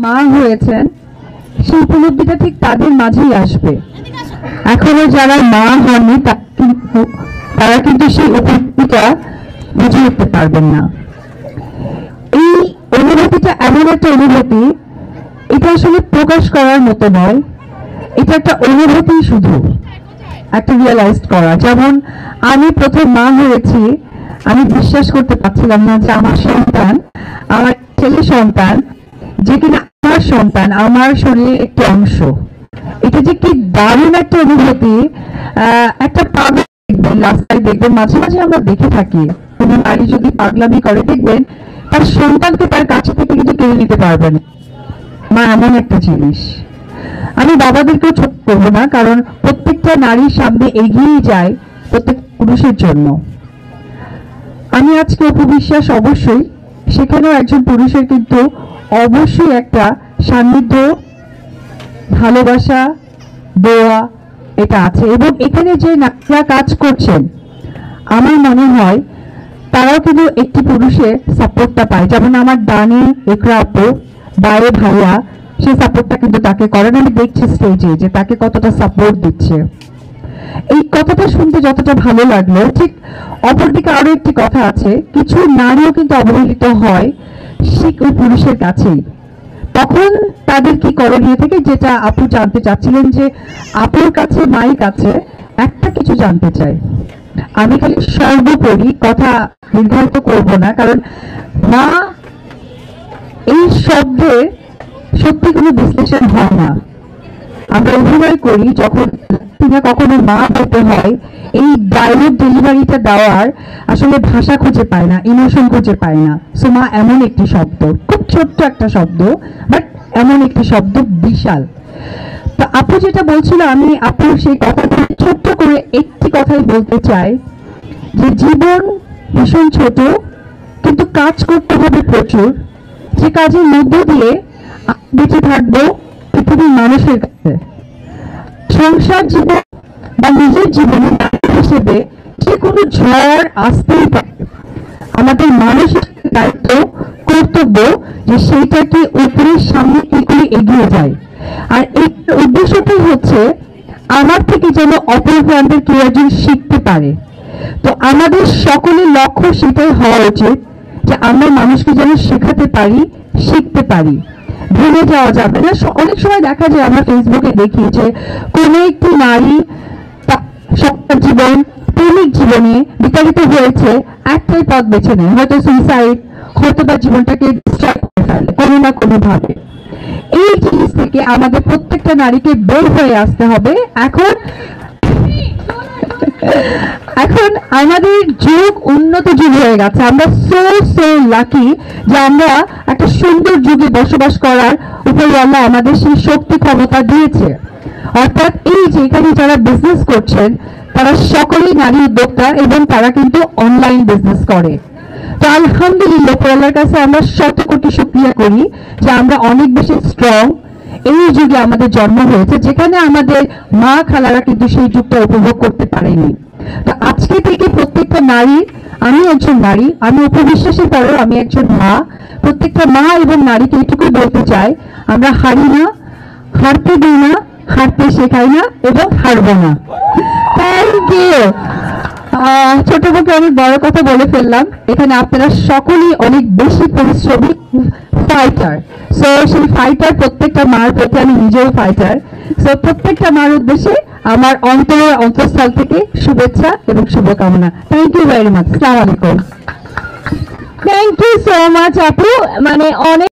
মা হয়েছেন সেই উপলব্ধিটা ঠিক তাদের মাঝেই আসবে। এখনো যারা মা হননি তারা কিন্তু সেই উপলব্ধিটা বুঝে উঠতে পারবেন না। এই অনুভূতিটা এমন একটা অনুভূতি, এটা আসলে প্রকাশ করার মতো নয়, এটা একটা অনুভূতি, শুধু একটা রিয়েলাইজ করা। যেমন আমি প্রথম মা হয়েছি, আমি বিশ্বাস করতে পারছিলাম না যে আমার সন্তান, আমার ছেলে সন্তান, যে কিনা আমার সন্তান, আমার শরীরের একটি অংশ। এটা যে কি দারুণ একটা অনুভূতি। একটা পাগল দেখবেন, রাস্তায় দেখবেন, মাঝে মাঝে আমরা দেখে থাকি, কোনো নারী যদি পাগলামি করে দেখবেন তার সন্তানকে তার কাছে থেকে কিন্তু কেড়ে নিতে পারবেন। মা এমন একটা জিনিস। আমি বাবাদেরকেও ছোট করবো না, কারণ প্রত্যেকটা নারীর সামনে এগিয়ে যায় প্রত্যেক পুরুষের জন্য। আমি আজকে অপু বিশ্বাস, অবশ্যই সেখানেও একজন পুরুষের কিন্তু অবশ্যই একটা সান্নিধ্য, ভালোবাসা, দোয়া এটা আছে। এবং এখানে যে নারীরা কাজ করছেন, আমার মনে হয় তারাও কিন্তু একটি পুরুষের সাপোর্টটা পায়। যেমন আমার ডানে একরা আপু, বায়ে ভাইয়া, সেই সাপোর্টটা কিন্তু তাকে করেন। আমি দেখছি স্টেজে যে তাকে কতটা সাপোর্ট দিচ্ছে। এই কথাটা শুনতে যতটা ভালো লাগলো, ঠিক অপরদিকে আরো একটি কথা আছে, কিছু নারীও কিন্তু অবহেলিত হয় সেই পুরুষের কাছেই। তখন তাদের কি করণীয় থেকে, যেটা আপু জানতে চাচ্ছিলেন, যে আপুর কাছে, মায়ের কাছে একটা কিছু জানতে চাই। আমি খালি সর্বোপরি কথা নির্ধারিত করব না, কারণ মা এই শব্দে সত্যি কোনো বিশ্লেষণ হয় না। আমরা অভিনয় করি, যখন কখনো মা হতে হয়, এই ডাইরেক্ট ডেলিভারিটা দেওয়ার আসলে ভাষা খুঁজে পায় না, ইমোশন খুঁজে পায় না। সো মা এমন একটি শব্দ, খুব ছোট্ট একটা শব্দ, বাট এমন একটি শব্দ, বিশাল। তো আপু যেটা বলছিল, আমি আপুর সেই কথাটা ছোট্ট করে একটি কথাই বলতে চাই, যে জীবন ভীষণ ছোট, কিন্তু কাজ করতে হবে প্রচুর, যে কাজের মধ্য দিয়ে বেঁচে থাকবো পৃথিবীর মানুষের কাছে। সংসার জীবন বা নিজের জীবনে হিসেবে যে কোনো ঝড় আসতেই পারে। আমাদের মানসিক দায়িত্ব, কর্তব্য, যে সেইটাকে উপরের সামনে কি করে এগিয়ে যায়। আর এই উদ্দেশ্যটাই হচ্ছে আমার থেকে যেন অপর প্রান্তের কেউ একজন শিখতে পারে। তো আমাদের সকলের লক্ষ্য সেটাই হওয়া উচিত, যে আমরা মানুষকে যেন শেখাতে পারি, শিখতে পারি। ভুলে যাওয়া যাবে না। অনেক সময় দেখা যায়, আমরা ফেসবুকে দেখি যে কোনো একটি নারী সত্তার জীবন, প্রেমিক জীবনে বিতাড়িত হয়েছে, একটাই পথ বেছে নেয়, হয়তো সুইসাইড, হয়তো বা জীবনটাকে ডিস্ট্রয় করে ফেলে কোনো না কোনো ভাবে। এই জিনিস থেকে আমাদের প্রত্যেকটা নারীকে বের হয়ে আসতে হবে। এখন আমাদের যুগ উন্নত যুগ হয়ে গেছে। আমরা সো লাকি যে আমরা একটা সুন্দর যুগে বসবাস করার উপরে আল্লাহ আমাদের সেই শক্তি ক্ষমতা দিয়েছে। অর্থাৎ এই যে এখানে যারা বিজনেস করছেন, তারা সকলেই নারী উদ্যোক্তা, এবং তারা কিন্তু অনলাইন বিজনেস করে। তো আলহামদুলিল্লাহ, আল্লাহর কাছে আমরা শত কোটি শুকরিয়া করি যে আমরা অনেক বেশি স্ট্রং। এই যুগে আমাদের জন্ম হয়েছে, যেখানে আমাদের মা খালারা কিন্তু সেই যুগটা উপভোগ করতে পারেনি। তো আজকে থেকে প্রত্যেকটা নারী, আমি একজন নারী, আমি অপু বিশ্বাসের পরেও আমি একজন মা, প্রত্যেকটা মা এবং নারীকে এইটুকু বলতে চাই, আমরা হারি না, হারতে দিই না, হারতে শেখাই না, এবং হারবো না। Thank you. ছোট মুখে অনেক বড় কথা বলে ফেললাম। এখানে আপনারা সকলেই অনেক বেশি পরিশ্রমী ফাইটার। সো সেই ফাইটার প্রত্যেকটা মার প্রতি, আমি নিজেও ফাইটার। সো প্রত্যেকটা মার উদ্দেশ্যে আমার অন্তরের অন্তঃস্থল থেকে শুভেচ্ছা এবং শুভকামনা। Thank you very much. আসসালামু আলাইকুম। থ্যাংক ইউ সো মাচ আপু, মানে অনেক